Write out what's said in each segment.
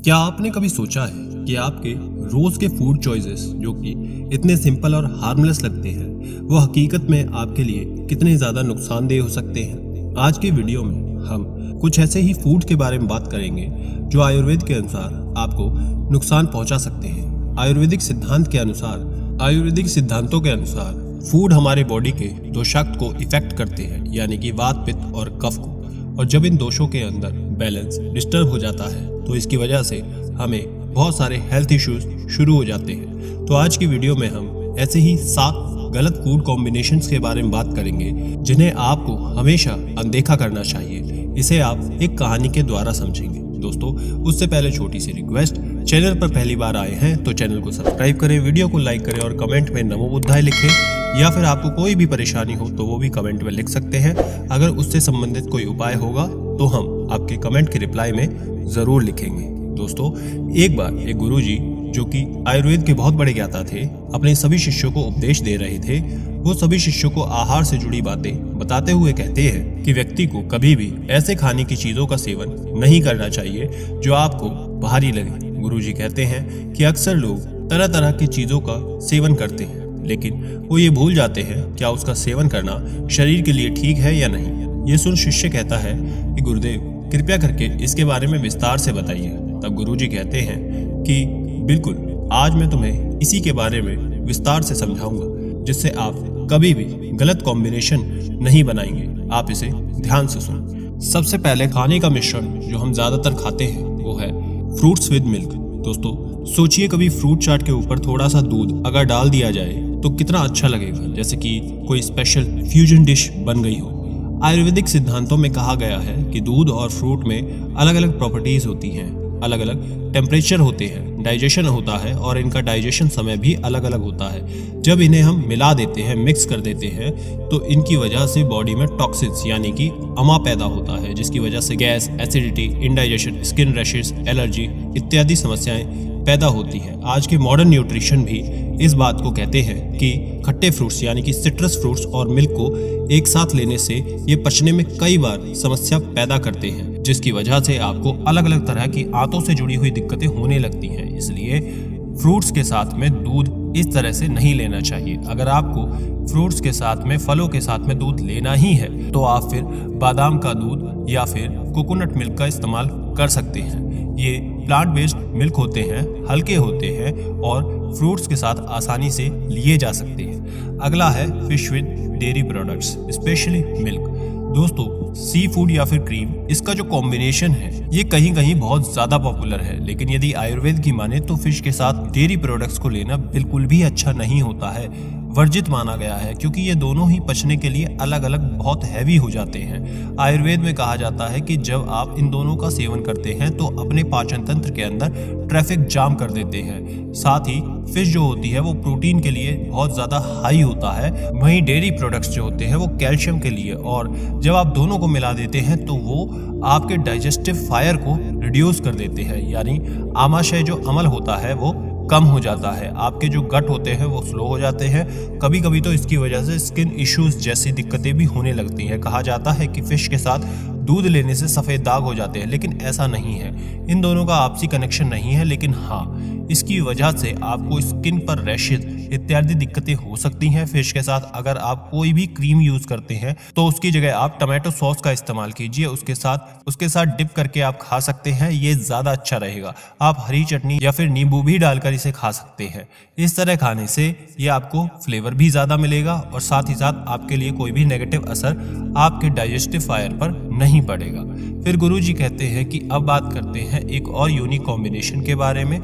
क्या आपने कभी सोचा है कि आपके रोज के फूड चॉइसेस जो कि इतने सिंपल और हार्मलेस लगते हैं वो हकीकत में आपके लिए कितने ज्यादा नुकसानदेह हो सकते हैं। आज के वीडियो में हम कुछ ऐसे ही फूड के बारे में बात करेंगे जो आयुर्वेद के अनुसार आपको नुकसान पहुंचा सकते हैं। आयुर्वेदिक सिद्धांतों के अनुसार फूड हमारे बॉडी के दो शक्त को इफेक्ट करते हैं, यानी कि वात, पित्त और कफ को। और जब इन दोषों के अंदर बैलेंस डिस्टर्ब हो जाता है तो इसकी वजह से हमें बहुत सारे हेल्थ इश्यूज शुरू हो जाते हैं। तो आज की वीडियो में हम ऐसे ही 7 गलत फूड कॉम्बिनेशंस के बारे में बात करेंगे जिन्हें आपको हमेशा अनदेखा करना चाहिए। इसे आप एक कहानी के द्वारा समझेंगे। दोस्तों, उससे पहले छोटी सी रिक्वेस्ट, चैनल पर पहली बार आए हैं तो चैनल को सब्सक्राइब करें, वीडियो को लाइक करें और कमेंट में नमो बुद्धाय लिखें, या फिर आपको कोई भी परेशानी हो तो वो भी कमेंट में लिख सकते हैं। अगर उससे संबंधित कोई उपाय होगा तो हम आपके कमेंट के रिप्लाई में जरूर लिखेंगे। दोस्तों, एक बार एक गुरुजी जो कि आयुर्वेद के बहुत बड़े ज्ञाता थे, अपने सभी शिष्यों को उपदेश दे रहे थे। वो सभी शिष्यों को आहार से जुड़ी बातें बताते हुए कहते हैं कि व्यक्ति को कभी भी ऐसे खाने की चीजों का सेवन नहीं करना चाहिए जो आपको भारी लगे। गुरुजी कहते हैं कि अक्सर लोग तरह तरह की चीजों का सेवन करते हैं, लेकिन वो ये भूल जाते हैं क्या उसका सेवन करना शरीर के लिए ठीक है या नहीं। ये सुन शिष्य कहता है कि गुरुदेव, कृपया करके इसके बारे में विस्तार से बताइए। तब गुरुजी कहते हैं कि बिल्कुल, आज मैं तुम्हें इसी के बारे में विस्तार से समझाऊंगा जिससे आप कभी भी गलत कॉम्बिनेशन नहीं बनाएंगे। आप इसे ध्यान से सुनें। सबसे पहले खाने का मिश्रण जो हम ज्यादातर खाते हैं वो है फ्रूट्स विद मिल्क। दोस्तों, सोचिए कभी फ्रूट चाट के ऊपर थोड़ा सा दूध अगर डाल दिया जाए तो कितना अच्छा लगेगा, जैसे कि कोई स्पेशल फ्यूजन डिश बन गई हो। आयुर्वेदिक सिद्धांतों में कहा गया है कि दूध और फ्रूट में अलग अलग प्रॉपर्टीज होती हैं, अलग अलग टेम्परेचर होते हैं, डाइजेशन होता है और इनका डाइजेशन समय भी अलग अलग होता है। जब इन्हें हम मिला देते हैं, मिक्स कर देते हैं, तो इनकी वजह से बॉडी में टॉक्सिन्स यानी कि अमा पैदा होता है, जिसकी वजह से gas, acidity, indigestion, skin rashes, allergy इत्यादि समस्याएं पैदा होती है। आज के मॉडर्न न्यूट्रिशन भी इस बात को कहते हैं कि खट्टे फ्रूट्स यानी कि सिट्रस फ्रूट्स और मिल्क को एक साथ लेने से ये पचने में कई बार समस्या पैदा करते हैं, जिसकी वजह से आपको अलग अलग तरह की आंतों से जुड़ी हुई दिक्कतें होने लगती हैं। इसलिए फ्रूट्स के साथ में दूध इस तरह से नहीं लेना चाहिए। अगर आपको फ्रूट्स के साथ में, फलों के साथ में दूध लेना ही है तो आप फिर बादाम का दूध या फिर कोकोनट मिल्क का इस्तेमाल कर सकते हैं। ये प्लांट बेस्ड मिल्क होते हैं, हल्के होते हैं और फ्रूट्स के साथ आसानी से लिए जा सकते हैं। अगला है fish with dairy products, specially milk. दोस्तों, सी फूड या फिर क्रीम, इसका जो कॉम्बिनेशन है ये कहीं कहीं बहुत ज्यादा पॉपुलर है, लेकिन यदि आयुर्वेद की माने तो फिश के साथ डेयरी प्रोडक्ट्स को लेना बिल्कुल भी अच्छा नहीं होता है, वर्जित माना गया है, क्योंकि ये दोनों ही पचने के लिए अलग अलग बहुत हैवी हो जाते हैं। आयुर्वेद में कहा जाता है कि जब आप इन दोनों का सेवन करते हैं तो अपने पाचन तंत्र के अंदर ट्रैफिक जाम कर देते हैं। साथ ही फिश जो होती है वो प्रोटीन के लिए बहुत ज़्यादा हाई होता है, वहीं डेयरी प्रोडक्ट्स जो होते हैं वो कैल्शियम के लिए, और जब आप दोनों को मिला देते हैं तो वो आपके डाइजेस्टिव फायर को रिड्यूस कर देते हैं, यानी आमाशय जो अमल होता है वो कम हो जाता है। आपके जो गट होते हैं वो स्लो हो जाते हैं। कभी कभी तो इसकी वजह से स्किन इश्यूज जैसी दिक्कतें भी होने लगती हैं। कहा जाता है कि फिश के साथ दूध लेने से सफ़ेद दाग हो जाते हैं, लेकिन ऐसा नहीं है। इन दोनों का आपसी कनेक्शन नहीं है, लेकिन हाँ, इसकी वजह से आपको स्किन पर रैशेज इत्यादि दिक्कतें हो सकती हैं। फिश के साथ अगर आप कोई भी क्रीम यूज करते हैं तो उसकी जगह आप टमाटो सॉस का इस्तेमाल कीजिए, उसके साथ डिप करके आप खा सकते हैं, ये ज्यादा अच्छा रहेगा। आप हरी चटनी या फिर नींबू भी डालकर इसे खा सकते हैं। इस तरह खाने से ये आपको फ्लेवर भी ज्यादा मिलेगा और साथ ही साथ आपके लिए कोई भी नेगेटिव असर आपके डाइजेस्टिव फायर पर नहीं पड़ेगा। फिर गुरुजी कहते हैं कि अब बात करते हैं एक और यूनिक कॉम्बिनेशन के बारे में।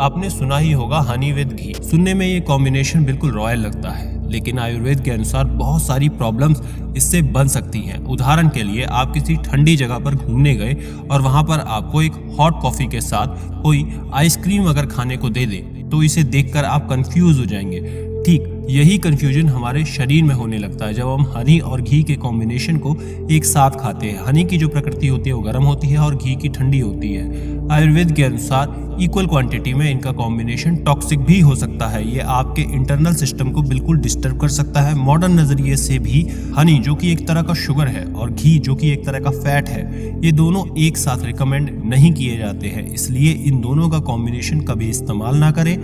आपने सुना ही होगा हनी विद घी। सुनने में ये कॉम्बिनेशन बिल्कुल रॉयल लगता है, लेकिन आयुर्वेद के अनुसार बहुत सारी प्रॉब्लम्स इससे बन सकती हैं। उदाहरण के लिए, आप किसी ठंडी जगह पर घूमने गए और वहां पर आपको एक हॉट कॉफी के साथ कोई आइसक्रीम अगर खाने को दे दे तो इसे देखकर आप कंफ्यूज हो जाएंगे। ठीक यही कंफ्यूजन हमारे शरीर में होने लगता है जब हम हनी और घी के कॉम्बिनेशन को एक साथ खाते हैं। हनी की जो प्रकृति होती है वो गर्म होती है और घी की ठंडी होती है। आयुर्वेद के अनुसार इक्वल क्वांटिटी में इनका कॉम्बिनेशन टॉक्सिक भी हो सकता है। ये आपके इंटरनल सिस्टम को बिल्कुल डिस्टर्ब कर सकता है। मॉडर्न नजरिए से भी हनी जो कि एक तरह का शुगर है और घी जो कि एक तरह का फैट है, ये दोनों एक साथ रिकमेंड नहीं किए जाते हैं, इसलिए इन दोनों का कॉम्बिनेशन कभी इस्तेमाल ना करें।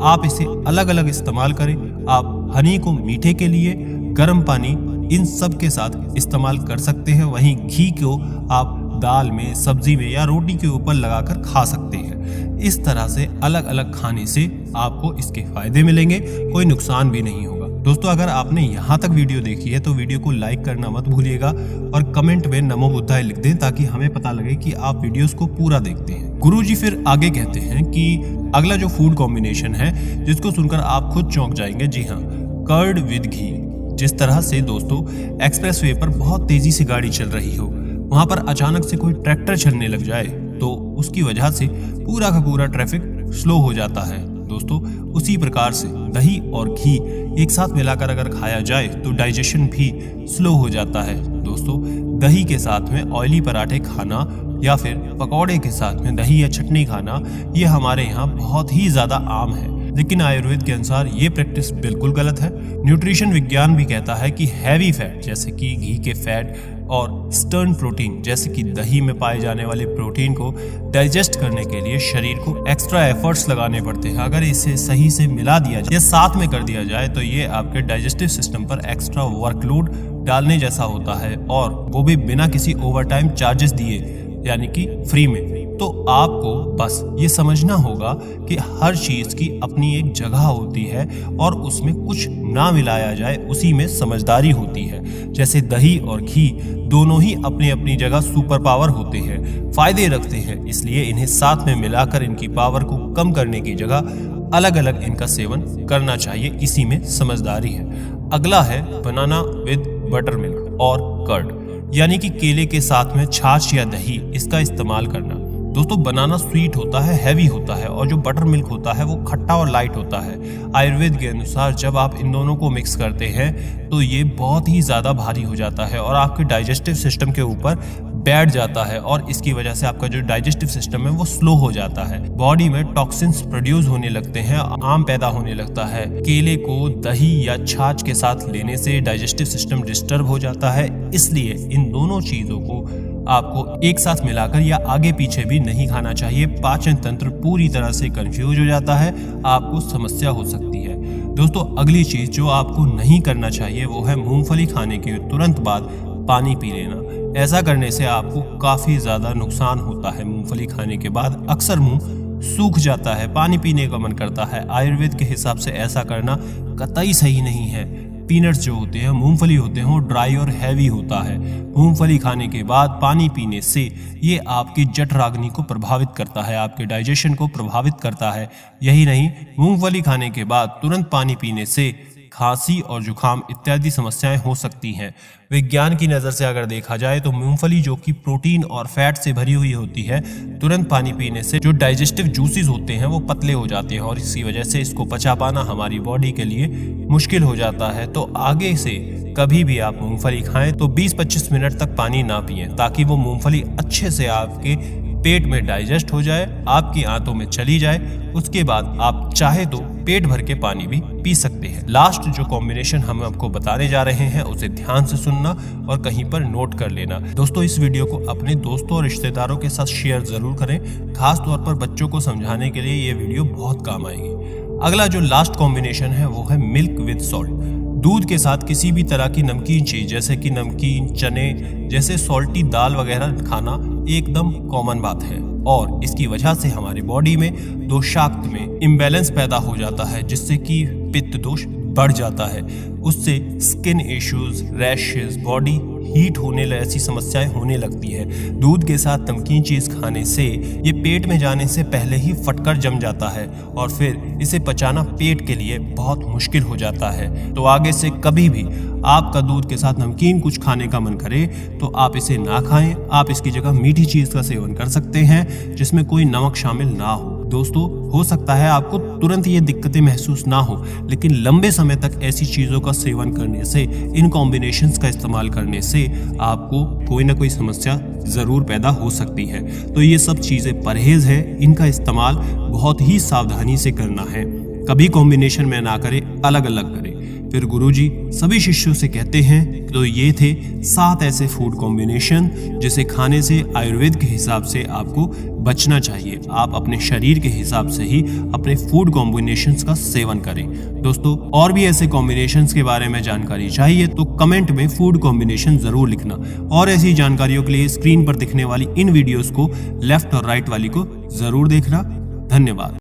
आप इसे अलग अलग इस्तेमाल करें। आप हनी को मीठे के लिए, गर्म पानी, इन सब के साथ इस्तेमाल कर सकते हैं। वहीं घी को आप दाल में, सब्जी में या रोटी के ऊपर लगाकर खा सकते हैं। इस तरह से अलग अलग खाने से आपको इसके फायदे मिलेंगे, कोई नुकसान भी नहीं होगा। दोस्तों, अगर आपने यहाँ तक वीडियो देखी है तो वीडियो को लाइक करना मत भूलिएगा और कमेंट में नमो बुद्धाय लिख दें ताकि हमें पता लगे कि आप वीडियोस को पूरा देखते हैं। गुरुजी फिर आगे कहते हैं कि अगला जो फूड कॉम्बिनेशन है जिसको सुनकर आप खुद चौंक जाएंगे। जी हाँ, कर्ड विद घी। जिस तरह से दोस्तों एक्सप्रेसवे पर बहुत तेजी से गाड़ी चल रही हो, वहां पर अचानक से कोई ट्रैक्टर चलने लग जाए तो उसकी वजह से पूरा का पूरा ट्रैफिक स्लो हो जाता है। दोस्तों, उसी प्रकार से दही और घी एक साथ मिलाकर अगर खाया जाए तो डाइजेशन भी स्लो हो जाता है। दोस्तों, दही के साथ में ऑयली पराठे खाना या फिर पकौड़े के साथ में दही या चटनी खाना, ये हमारे यहाँ बहुत ही ज्यादा आम है, लेकिन आयुर्वेद के अनुसार ये प्रैक्टिस बिल्कुल गलत है। न्यूट्रिशन विज्ञान भी कहता है कि हैवी फैट जैसे कि घी के फैट और स्टर्न प्रोटीन जैसे कि दही में पाए जाने वाले प्रोटीन को डाइजेस्ट करने के लिए शरीर को एक्स्ट्रा एफर्ट्स लगाने पड़ते हैं। अगर इसे सही से मिला दिया जाए या साथ में कर दिया जाए तो ये आपके डाइजेस्टिव सिस्टम पर एक्स्ट्रा वर्कलोड डालने जैसा होता है, और वो भी बिना किसी ओवरटाइम चार्जेस दिए, यानी कि फ्री में। तो आपको बस ये समझना होगा कि हर चीज की अपनी एक जगह होती है और उसमें कुछ ना मिलाया जाए, उसी में समझदारी होती है। जैसे दही और घी दोनों ही अपनी अपनी जगह सुपर पावर होते हैं, फायदे रखते हैं, इसलिए इन्हें साथ में मिलाकर इनकी पावर को कम करने की जगह अलग अलग इनका सेवन करना चाहिए, इसी में समझदारी है। अगला है बनाना विद बटर मिल्क और कर्ड, यानी कि केले के साथ में छाछ या दही इसका इस्तेमाल करना। दोस्तों, बनाना स्वीट होता है, हैवी होता है, और जो बटर मिल्क होता है वो खट्टा और लाइट होता है। आयुर्वेद के अनुसार जब आप इन दोनों को मिक्स करते हैं तो ये बहुत ही ज़्यादा भारी हो जाता है और आपके डाइजेस्टिव सिस्टम के ऊपर बैठ जाता है, और इसकी वजह से आपका जो डाइजेस्टिव सिस्टम है वो स्लो हो जाता है। बॉडी में टॉक्सिन्स प्रोड्यूस होने लगते हैं, आम पैदा होने लगता है। केले को दही या छाछ के साथ लेने से डाइजेस्टिव सिस्टम डिस्टर्ब हो जाता है, इसलिए इन दोनों चीज़ों को आपको एक साथ मिलाकर या आगे पीछे भी नहीं खाना चाहिए। पाचन तंत्र पूरी तरह से कंफ्यूज हो जाता है, आपको समस्या हो सकती है। दोस्तों, अगली चीज जो आपको नहीं करना चाहिए वो है मूंगफली खाने के तुरंत बाद पानी पी लेना। ऐसा करने से आपको काफी ज्यादा नुकसान होता है। मूंगफली खाने के बाद अक्सर मुंह सूख जाता है, पानी पीने का मन करता है। आयुर्वेद के हिसाब से ऐसा करना कतई सही नहीं है। पीनट्स जो होते हैं, मूंगफली होते हैं, वो ड्राई और हैवी होता है। मूंगफली खाने के बाद पानी पीने से ये आपकी जठराग्नि को प्रभावित करता है, आपके डाइजेशन को प्रभावित करता है। यही नहीं, मूंगफली खाने के बाद तुरंत पानी पीने से खांसी और जुकाम इत्यादि समस्याएं हो सकती हैं। विज्ञान की नज़र से अगर देखा जाए तो मूंगफली जो कि प्रोटीन और फैट से भरी हुई होती है, तुरंत पानी पीने से जो डाइजेस्टिव जूसेस होते हैं वो पतले हो जाते हैं और इसी वजह से इसको पचा पाना हमारी बॉडी के लिए मुश्किल हो जाता है। तो आगे से कभी भी आप मूंगफली खाएं तो 20-25 मिनट तक पानी ना पिएं, ताकि वो मूंगफली अच्छे से आपके पेट में डाइजेस्ट हो जाए, आपकी आंतों में चली जाए। उसके बाद आप चाहे तो पेट भर के पानी भी पी सकते हैं। लास्ट जो कॉम्बिनेशन हम आपको बताने जा रहे हैं उसे ध्यान से सुनना और कहीं पर नोट कर लेना। दोस्तों, इस वीडियो को अपने दोस्तों और रिश्तेदारों के साथ शेयर जरूर करें, खास तौर पर बच्चों को समझाने के लिए ये वीडियो बहुत काम आएगी। अगला जो लास्ट कॉम्बिनेशन है वो है मिल्क विद सॉल्ट। दूध के साथ किसी भी तरह की नमकीन चीज जैसे कि नमकीन, चने जैसे सॉल्टी दाल वगैरह खाना एकदम कॉमन बात है, और इसकी वजह से हमारी बॉडी में दोषाक्त में इम्बैलेंस पैदा हो जाता है, जिससे कि पित्त दोष बढ़ जाता है। उससे skin issues, rashes, body heat होने ऐसी समस्याएं होने लगती है। दूध के साथ नमकीन चीज खाने से ये पेट में जाने से पहले ही फटकर जम जाता है और फिर इसे पचाना पेट के लिए बहुत मुश्किल हो जाता है। तो आगे से कभी भी आपका दूध के साथ नमकीन कुछ खाने का मन करे तो आप इसे ना खाएं। आप इसकी जगह मीठी चीज का सेवन कर सकते हैं जिसमें कोई नमक शामिल ना हो। दोस्तों, हो सकता है आपको तुरंत ये दिक्कतें महसूस ना हो, लेकिन लंबे समय तक ऐसी चीज़ों का सेवन करने से, इन कॉम्बिनेशंस का इस्तेमाल करने से आपको कोई ना कोई समस्या ज़रूर पैदा हो सकती है। तो ये सब चीज़ें परहेज़ है, इनका इस्तेमाल बहुत ही सावधानी से करना है। कभी कॉम्बिनेशन में ना करें, अलग अलग करें। फिर गुरुजी सभी शिष्यों से कहते हैं, तो ये थे 7 ऐसे फूड कॉम्बिनेशन जिसे खाने से आयुर्वेद के हिसाब से आपको बचना चाहिए। आप अपने शरीर के हिसाब से ही अपने फूड कॉम्बिनेशंस का सेवन करें। दोस्तों, और भी ऐसे कॉम्बिनेशंस के बारे में जानकारी चाहिए तो कमेंट में फूड कॉम्बिनेशन जरूर लिखना। और ऐसी जानकारियों के लिए स्क्रीन पर दिखने वाली इन वीडियोस को लेफ्ट और राइट वाली को जरूर देखना। धन्यवाद।